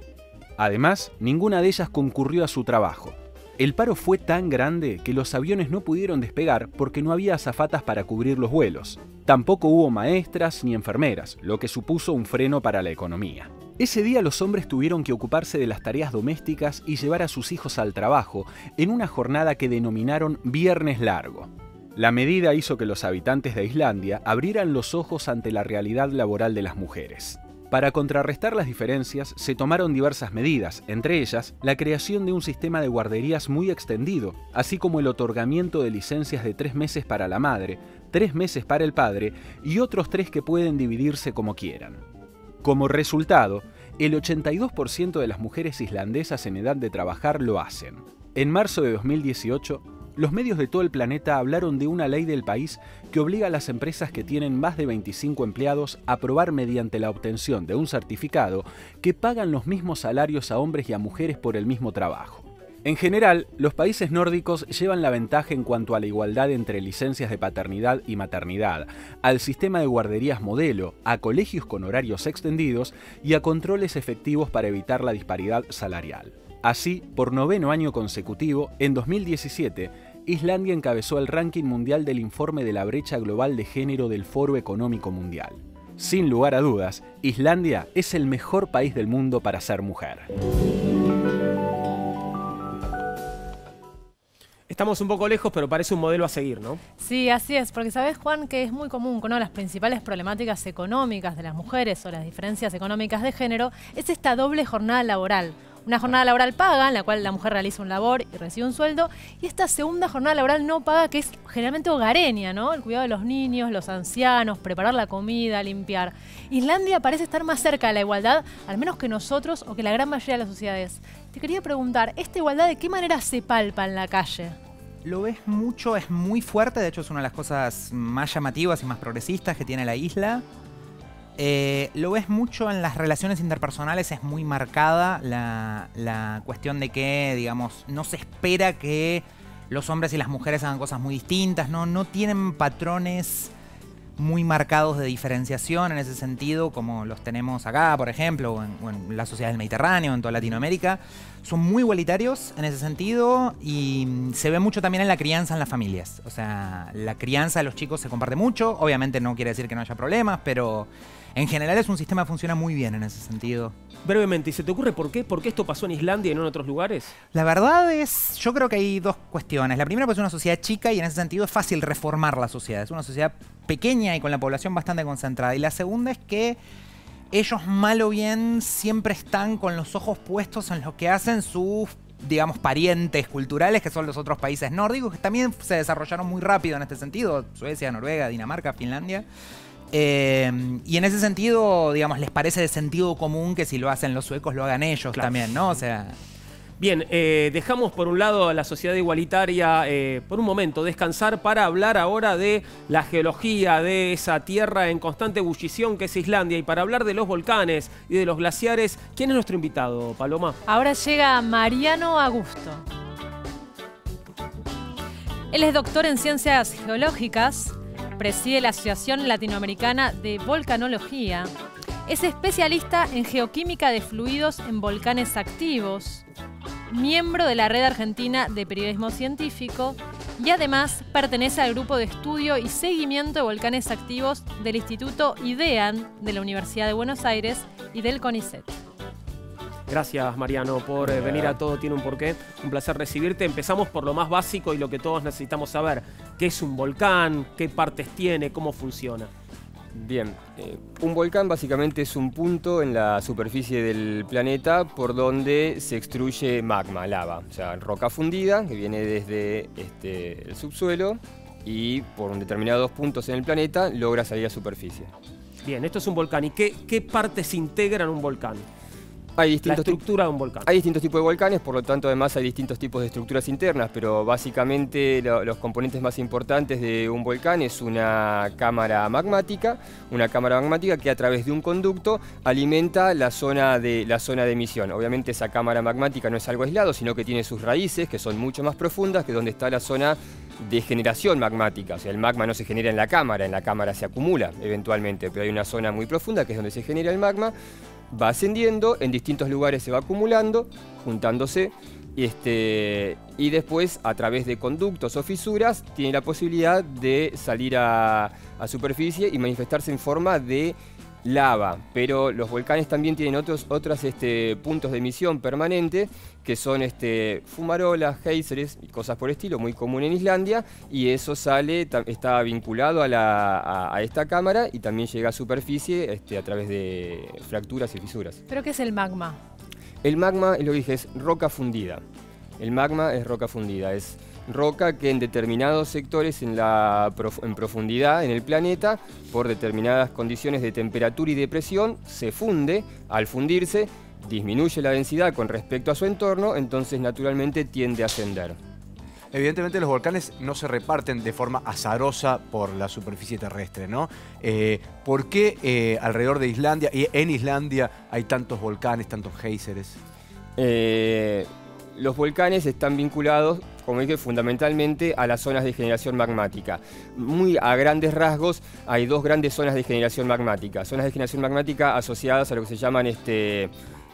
Además, ninguna de ellas concurrió a su trabajo. El paro fue tan grande que los aviones no pudieron despegar porque no había azafatas para cubrir los vuelos. Tampoco hubo maestras ni enfermeras, lo que supuso un freno para la economía. Ese día los hombres tuvieron que ocuparse de las tareas domésticas y llevar a sus hijos al trabajo en una jornada que denominaron Viernes Largo. La medida hizo que los habitantes de Islandia abrieran los ojos ante la realidad laboral de las mujeres. Para contrarrestar las diferencias, se tomaron diversas medidas, entre ellas la creación de un sistema de guarderías muy extendido, así como el otorgamiento de licencias de 3 meses para la madre, 3 meses para el padre y otros 3 que pueden dividirse como quieran. Como resultado, el 82% de las mujeres islandesas en edad de trabajar lo hacen. En marzo de 2018, los medios de todo el planeta hablaron de una ley del país que obliga a las empresas que tienen más de 25 empleados a probar mediante la obtención de un certificado que pagan los mismos salarios a hombres y a mujeres por el mismo trabajo. En general, los países nórdicos llevan la ventaja en cuanto a la igualdad entre licencias de paternidad y maternidad, al sistema de guarderías modelo, a colegios con horarios extendidos y a controles efectivos para evitar la disparidad salarial. Así, por 9º año consecutivo, en 2017, Islandia encabezó el ranking mundial del informe de la brecha global de género del Foro Económico Mundial. Sin lugar a dudas, Islandia es el mejor país del mundo para ser mujer. Estamos un poco lejos, pero parece un modelo a seguir, ¿no? Sí, así es, porque sabes, Juan, que es muy común que una de las principales problemáticas económicas de las mujeres o las diferencias económicas de género es esta doble jornada laboral. Una jornada laboral paga, en la cual la mujer realiza un labor y recibe un sueldo, y esta segunda jornada laboral no paga, que es generalmente hogareña, ¿no? El cuidado de los niños, los ancianos, preparar la comida, limpiar. Islandia parece estar más cerca de la igualdad, al menos que nosotros o que la gran mayoría de las sociedades. Te quería preguntar, ¿esta igualdad de qué manera se palpa en la calle? Lo ves mucho, es muy fuerte, de hecho es una de las cosas más llamativas y más progresistas que tiene la isla. Lo ves mucho en las relaciones interpersonales, es muy marcada la cuestión de que, digamos, no se espera que los hombres y las mujeres hagan cosas muy distintas, no tienen patrones muy marcados de diferenciación en ese sentido, como los tenemos acá, por ejemplo, o en la sociedad del Mediterráneo, en toda Latinoamérica. Son muy igualitarios en ese sentido y se ve mucho también en la crianza en las familias. O sea, la crianza de los chicos se comparte mucho, obviamente no quiere decir que no haya problemas, pero en general es un sistema que funciona muy bien en ese sentido. Brevemente, ¿y se te ocurre por qué? ¿Por qué esto pasó en Islandia y no en otros lugares? La verdad es, yo creo que hay dos cuestiones. La primera, pues es una sociedad chica y en ese sentido es fácil reformar la sociedad. Es una sociedad pequeña y con la población bastante concentrada. Y la segunda es que ellos, mal o bien, siempre están con los ojos puestos en lo que hacen sus, digamos, parientes culturales, que son los otros países nórdicos, que también se desarrollaron muy rápido en este sentido. Suecia, Noruega, Dinamarca, Finlandia. Y en ese sentido, digamos, les parece de sentido común que si lo hacen los suecos lo hagan ellos también, ¿no? O sea... Bien, dejamos por un lado a la sociedad igualitaria por un momento descansar para hablar ahora de la geología de esa tierra en constante ebullición que es Islandia. Y para hablar de los volcanes y de los glaciares, ¿quién es nuestro invitado, Paloma? Ahora llega Mariano Augusto. Él es doctor en Ciencias Geológicas, preside la Asociación Latinoamericana de Volcanología, es especialista en geoquímica de fluidos en volcanes activos, miembro de la Red Argentina de Periodismo Científico y además pertenece al grupo de estudio y seguimiento de volcanes activos del Instituto IDEAN de la Universidad de Buenos Aires y del CONICET. Gracias, Mariano, por venir a Todo Tiene un Porqué. Un placer recibirte. Empezamos por lo más básico y lo que todos necesitamos saber. ¿Qué es un volcán? ¿Qué partes tiene? ¿Cómo funciona? Bien, un volcán básicamente es un punto en la superficie del planeta por donde se extruye magma, lava, o sea, roca fundida que viene desde el subsuelo y por determinados puntos en el planeta logra salir a superficie. Bien, esto es un volcán. ¿Y qué partes integran un volcán? Hay La distintos estructura de un volcán. Hay distintos tipos de volcanes, por lo tanto además hay distintos tipos de estructuras internas, pero básicamente los componentes más importantes de un volcán es una cámara magmática que a través de un conducto alimenta la zona de emisión. Obviamente esa cámara magmática no es algo aislado, sino que tiene sus raíces, que son mucho más profundas, que es donde está la zona de generación magmática. O sea, el magma no se genera en la cámara se acumula eventualmente, pero hay una zona muy profunda que es donde se genera el magma. Va ascendiendo, en distintos lugares se va acumulando, juntándose, y después a través de conductos o fisuras tiene la posibilidad de salir a superficie y manifestarse en forma de lava. Pero los volcanes también tienen otros puntos de emisión permanente, que son fumarolas, géiseres y cosas por el estilo, muy común en Islandia, y eso está vinculado a esta cámara y también llega a superficie a través de fracturas y fisuras. ¿Pero qué es el magma? El magma, lo dije, es roca fundida. El magma es roca fundida, es roca que en determinados sectores en profundidad en el planeta, por determinadas condiciones de temperatura y de presión, se funde. Al fundirse, disminuye la densidad con respecto a su entorno, entonces naturalmente tiende a ascender. Evidentemente los volcanes no se reparten de forma azarosa por la superficie terrestre, ¿no? ¿Por qué alrededor de Islandia y en Islandia hay tantos volcanes, tantos géiseres? Los volcanes están vinculados, como dije, fundamentalmente a las zonas de generación magmática. Muy a grandes rasgos, hay dos grandes zonas de generación magmática. Zonas de generación magmática asociadas a lo que se llaman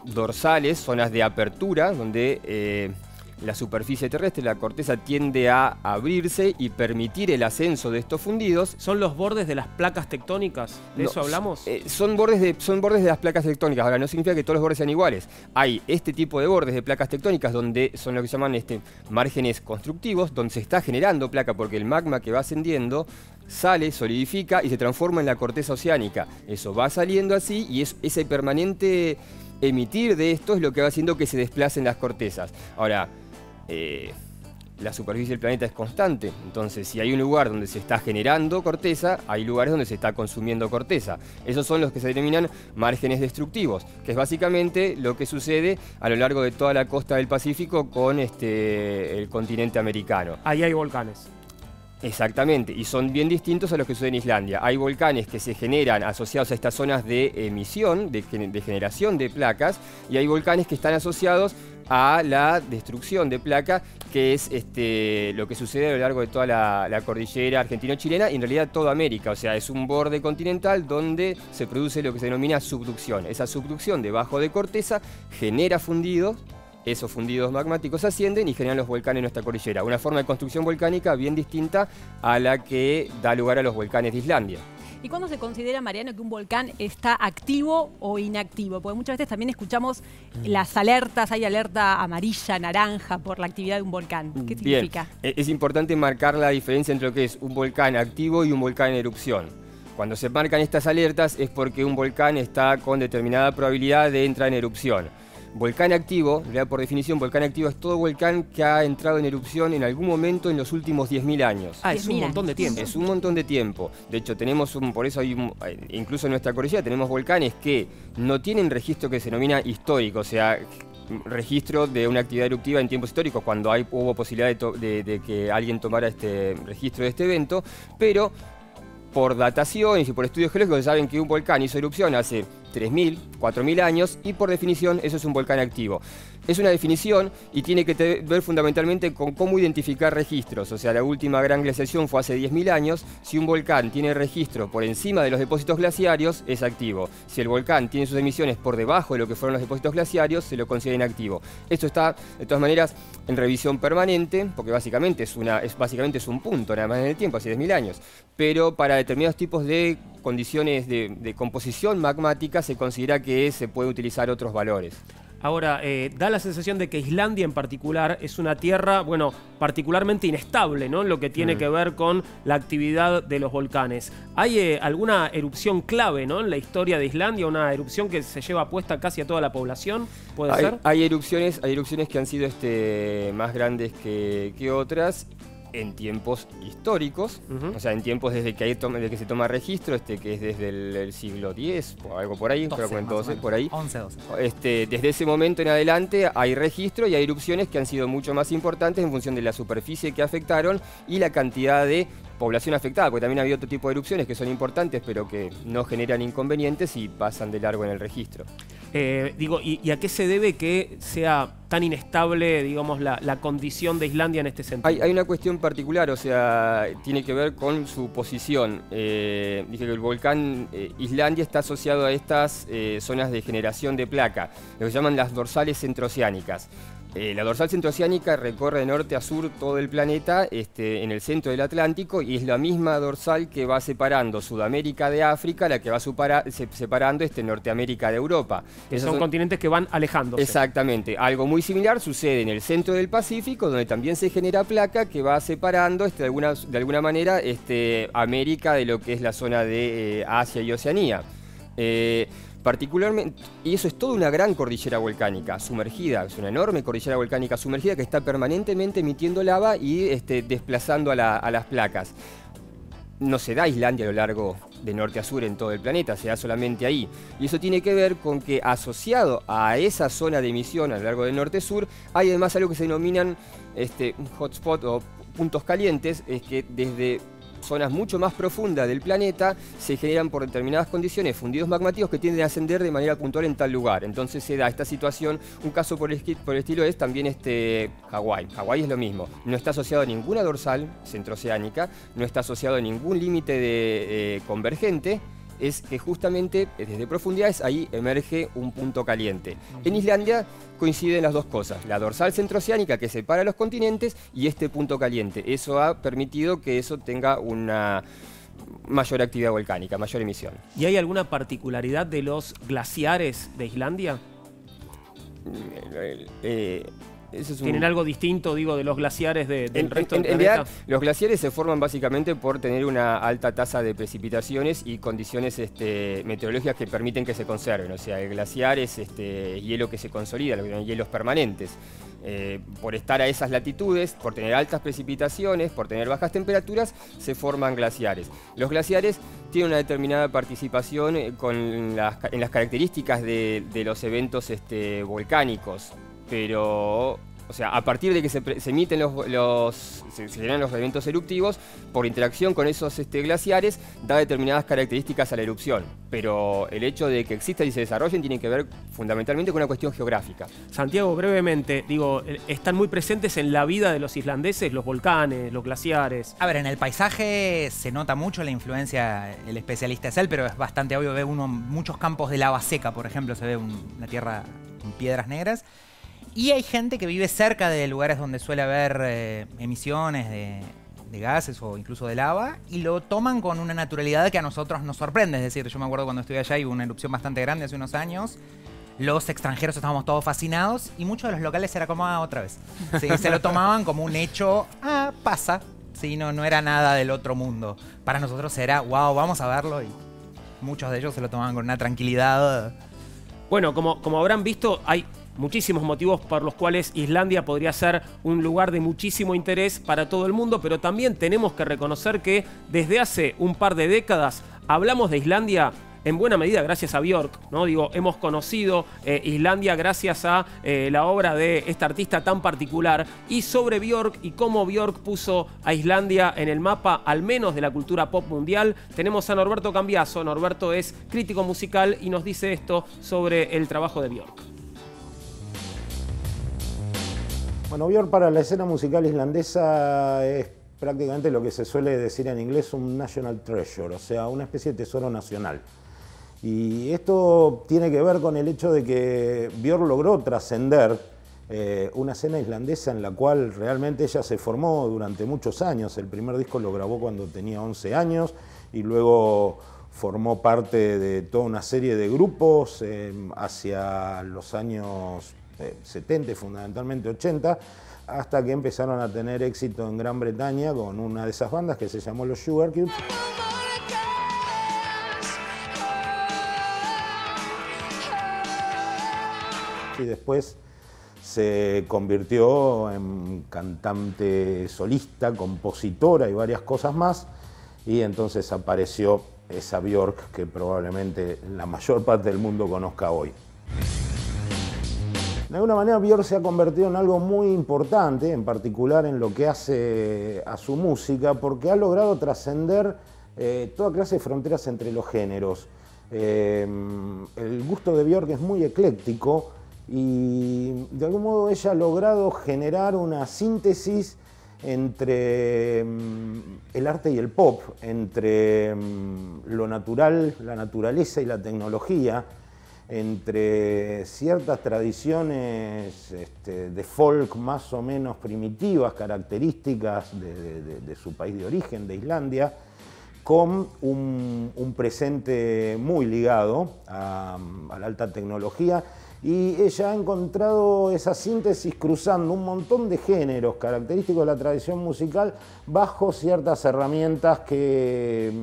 dorsales, zonas de apertura, donde la superficie terrestre, la corteza, tiende a abrirse y permitir el ascenso de estos fundidos. ¿Son los bordes de las placas tectónicas? ¿De eso hablamos? Son bordes de las placas tectónicas. Ahora, no significa que todos los bordes sean iguales. Hay este tipo de bordes de placas tectónicas donde son lo que se llaman márgenes constructivos, donde se está generando placa porque el magma que va ascendiendo sale, solidifica y se transforma en la corteza oceánica. Eso va saliendo así y ese permanente emitir de esto es lo que va haciendo que se desplacen las cortezas. Ahora, la superficie del planeta es constante, entonces si hay un lugar donde se está generando corteza, hay lugares donde se está consumiendo corteza. Esos son los que se denominan márgenes destructivos, que es básicamente lo que sucede a lo largo de toda la costa del Pacífico con el continente americano. Ahí hay volcanes. Exactamente, y son bien distintos a los que suceden en Islandia. Hay volcanes que se generan asociados a estas zonas de emisión, de generación de placas, y hay volcanes que están asociados a la destrucción de placa, que es lo que sucede a lo largo de toda la cordillera argentino-chilena y en realidad toda América. O sea, es un borde continental donde se produce lo que se denomina subducción. Esa subducción debajo de corteza genera fundidos. Esos fundidos magmáticos ascienden y generan los volcanes en nuestra cordillera. Una forma de construcción volcánica bien distinta a la que da lugar a los volcanes de Islandia. ¿Y cuándo se considera, Mariano, que un volcán está activo o inactivo? Porque muchas veces también escuchamos las alertas, hay alerta amarilla, naranja por la actividad de un volcán. ¿Qué significa? Bien. Es importante marcar la diferencia entre lo que es un volcán activo y un volcán en erupción. Cuando se marcan estas alertas es porque un volcán está con determinada probabilidad de entrar en erupción. Volcán activo, por definición, volcán activo es todo volcán que ha entrado en erupción en algún momento en los últimos 10.000 años. Ah, es un montón de tiempo. Es un montón de tiempo. De hecho, por eso incluso en nuestra cordillera tenemos volcanes que no tienen registro que se denomina histórico, o sea, registro de una actividad eruptiva en tiempos históricos, cuando hubo posibilidad de que alguien tomara este registro de este evento, pero por dataciones y por estudios geológicos saben que un volcán hizo erupción hace 3.000, 4.000 años y por definición eso es un volcán activo. Es una definición y tiene que ver fundamentalmente con cómo identificar registros. O sea, la última gran glaciación fue hace 10.000 años. Si un volcán tiene registro por encima de los depósitos glaciarios, es activo. Si el volcán tiene sus emisiones por debajo de lo que fueron los depósitos glaciarios, se lo considera inactivo. Esto está, de todas maneras, en revisión permanente, porque básicamente es un punto, nada más en el tiempo, hace 10.000 años. Pero para determinados tipos de condiciones de composición magmática se considera que se puede utilizar otros valores. Ahora, da la sensación de que Islandia en particular es una tierra, bueno, particularmente inestable, ¿no? Lo que tiene que ver con la actividad de los volcanes. ¿Hay alguna erupción clave, ¿no? En la historia de Islandia, una erupción que se lleva puesta casi a toda la población, ¿puede ser? Hay erupciones que han sido más grandes que otras. En tiempos históricos, o sea, en tiempos desde que se toma registro, que es desde el siglo X o algo por ahí, 12, creo que por ahí. 11, 12. Desde ese momento en adelante hay registro y hay erupciones que han sido mucho más importantes en función de la superficie que afectaron y la cantidad de población afectada, porque también había otro tipo de erupciones que son importantes pero que no generan inconvenientes y pasan de largo en el registro. ¿Y a qué se debe que sea tan inestable, digamos, la condición de Islandia en este sentido? Hay una cuestión particular, o sea, tiene que ver con su posición. Dije que el volcán Islandia está asociado a estas zonas de generación de placa, lo que se llaman las dorsales centroceánicas. La dorsal centroceánica recorre de norte a sur todo el planeta en el centro del Atlántico y es la misma dorsal que va separando Sudamérica de África, la que va separando Norteamérica de Europa. Esos son continentes que van alejándose. Exactamente. Algo muy similar sucede en el centro del Pacífico, donde también se genera placa que va separando de alguna manera América de lo que es la zona de Asia y Oceanía. Particularmente, y eso es toda una gran cordillera volcánica sumergida, es una enorme cordillera volcánica sumergida que está permanentemente emitiendo lava y desplazando a las placas. No se da Islandia a lo largo de norte a sur en todo el planeta, se da solamente ahí. Y eso tiene que ver con que asociado a esa zona de emisión a lo largo del norte-sur, hay además algo que se denominan hotspot o puntos calientes, es que desde zonas mucho más profundas del planeta se generan por determinadas condiciones fundidos magmáticos que tienden a ascender de manera puntual en tal lugar. Entonces se da esta situación. Un caso por el estilo es también Hawái. Hawái es lo mismo. No está asociado a ninguna dorsal centroceánica, no está asociado a ningún límite de convergente. Es que justamente desde profundidades ahí emerge un punto caliente. En Islandia coinciden las dos cosas, la dorsal centroceánica que separa los continentes y este punto caliente. Eso ha permitido que eso tenga una mayor actividad volcánica, mayor emisión. ¿Y hay alguna particularidad de los glaciares de Islandia? ¿Tienen algo distinto, digo, de los glaciares del resto del planeta? En realidad, los glaciares se forman básicamente por tener una alta tasa de precipitaciones y condiciones meteorológicas que permiten que se conserven. O sea, el glaciar es hielo que se consolida, lo que llaman hielos permanentes. Por estar a esas latitudes, por tener altas precipitaciones, por tener bajas temperaturas, se forman glaciares. Los glaciares tienen una determinada participación en las características de los eventos volcánicos. Pero, o sea, a partir de que se emiten se generan los eventos eruptivos, por interacción con esos glaciares, da determinadas características a la erupción. Pero el hecho de que existan y se desarrollen tiene que ver fundamentalmente con una cuestión geográfica. Santiago, brevemente, digo, están muy presentes en la vida de los islandeses, los volcanes, los glaciares. A ver, en el paisaje se nota mucho la influencia, el especialista es él, pero es bastante obvio, ve uno muchos campos de lava seca, por ejemplo, se ve una tierra con piedras negras. Y hay gente que vive cerca de lugares donde suele haber emisiones de gases o incluso de lava y lo toman con una naturalidad que a nosotros nos sorprende. Es decir, yo me acuerdo cuando estuve allá y hubo una erupción bastante grande hace unos años. Los extranjeros estábamos todos fascinados y muchos de los locales era como, otra vez. Sí, se lo tomaban como un hecho, pasa. Sí, no era nada del otro mundo. Para nosotros era, wow, vamos a verlo y muchos de ellos se lo tomaban con una tranquilidad. Bueno, como habrán visto, hay muchísimos motivos por los cuales Islandia podría ser un lugar de muchísimo interés para todo el mundo, pero también tenemos que reconocer que desde hace un par de décadas hablamos de Islandia en buena medida gracias a Björk, ¿no? Digo, hemos conocido Islandia gracias a la obra de esta artista tan particular. Y sobre Björk y cómo Björk puso a Islandia en el mapa, al menos de la cultura pop mundial, tenemos a Norberto Cambiaso. Norberto es crítico musical y nos dice esto sobre el trabajo de Björk. Bueno, Björk para la escena musical islandesa es prácticamente lo que se suele decir en inglés un national treasure, o sea, una especie de tesoro nacional. Y esto tiene que ver con el hecho de que Björk logró trascender una escena islandesa en la cual realmente ella se formó durante muchos años. El primer disco lo grabó cuando tenía 11 años y luego formó parte de toda una serie de grupos hacia los años 70, fundamentalmente 80, hasta que empezaron a tener éxito en Gran Bretaña con una de esas bandas que se llamó los Sugarcubes. Y después se convirtió en cantante solista, compositora y varias cosas más, y entonces apareció esa Björk que probablemente la mayor parte del mundo conozca hoy. De alguna manera Björk se ha convertido en algo muy importante, en particular en lo que hace a su música, porque ha logrado trascender toda clase de fronteras entre los géneros. El gusto de Björk es muy ecléctico y de algún modo ella ha logrado generar una síntesis entre el arte y el pop, entre lo natural, la naturaleza y la tecnología, entre ciertas tradiciones de folk más o menos primitivas, características de su país de origen, de Islandia, con un presente muy ligado a la alta tecnología. Y ella ha encontrado esa síntesis cruzando un montón de géneros característicos de la tradición musical bajo ciertas herramientas que,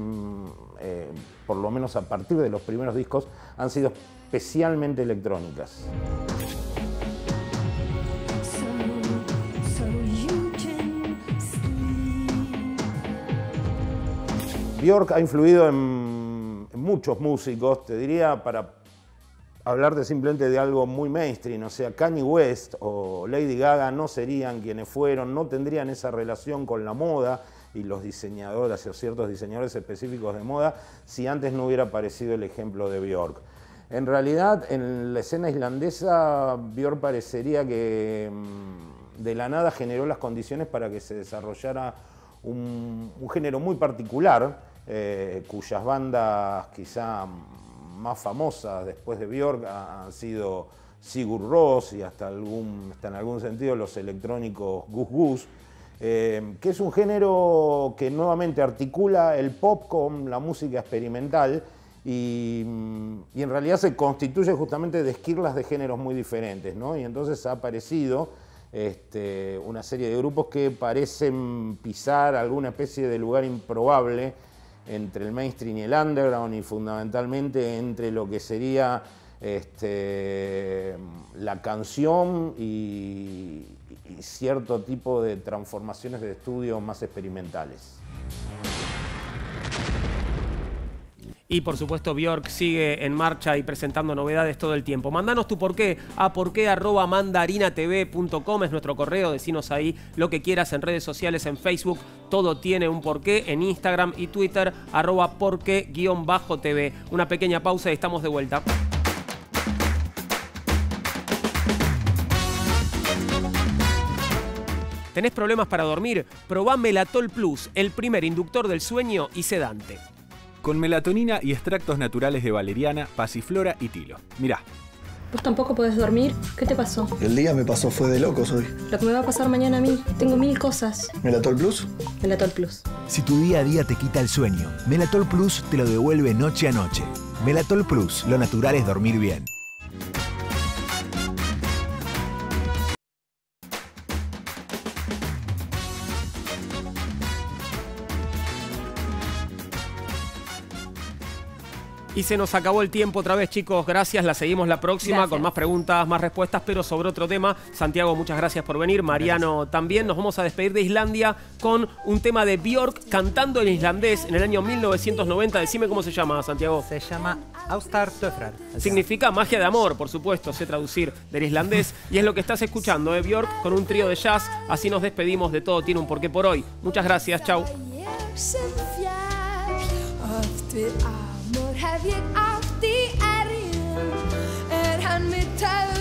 por lo menos a partir de los primeros discos, han sido especialmente electrónicas. Björk ha influido en muchos músicos, te diría, para hablarte simplemente de algo muy mainstream, o sea, Kanye West o Lady Gaga no serían quienes fueron, no tendrían esa relación con la moda y los diseñadores o ciertos diseñadores específicos de moda si antes no hubiera aparecido el ejemplo de Björk. En realidad, en la escena islandesa, Björk parecería que de la nada generó las condiciones para que se desarrollara un género muy particular, cuyas bandas quizá más famosas después de Björk han sido Sigur Rós y hasta en algún sentido los electrónicos Gus Gus, que es un género que nuevamente articula el pop con la música experimental y en realidad se constituye justamente de esquirlas de géneros muy diferentes, ¿no? Y entonces ha aparecido una serie de grupos que parecen pisar alguna especie de lugar improbable entre el mainstream y el underground y fundamentalmente entre lo que sería la canción y cierto tipo de transformaciones de estudio más experimentales. Y por supuesto Björk sigue en marcha y presentando novedades todo el tiempo. Mandanos tu porqué a porqué@mandarinatv.com, es nuestro correo, decinos ahí lo que quieras en redes sociales, en Facebook, todo tiene un porqué, en Instagram y Twitter, @porqué_tv. Una pequeña pausa y estamos de vuelta. ¿Tenés problemas para dormir? Probá Melatol Plus, el primer inductor del sueño y sedante. Con melatonina y extractos naturales de valeriana, pasiflora y tilo. Mirá. ¿Vos tampoco podés dormir? ¿Qué te pasó? El día me pasó fue de locos hoy. Lo que me va a pasar mañana a mí. Tengo 1000 cosas. ¿Melatol Plus? Melatol Plus. Si tu día a día te quita el sueño, Melatol Plus te lo devuelve noche a noche. Melatol Plus, lo natural es dormir bien. Y se nos acabó el tiempo otra vez, chicos. Gracias, la seguimos la próxima Gracias. con más preguntas, más respuestas, pero sobre otro tema. Santiago, muchas gracias por venir. Mariano también. Nos vamos a despedir de Islandia con un tema de Björk cantando en islandés en el año 1990. Decime cómo se llama, Santiago. Se llama Austar Töfrar. Significa magia de amor, por supuesto, sé traducir del islandés. Y es lo que estás escuchando, Björk, con un trío de jazz. Así nos despedimos de Todo Tiene un Porqué por hoy. Muchas gracias, chau. Hef ég átt í erjum, hann mér töfrar.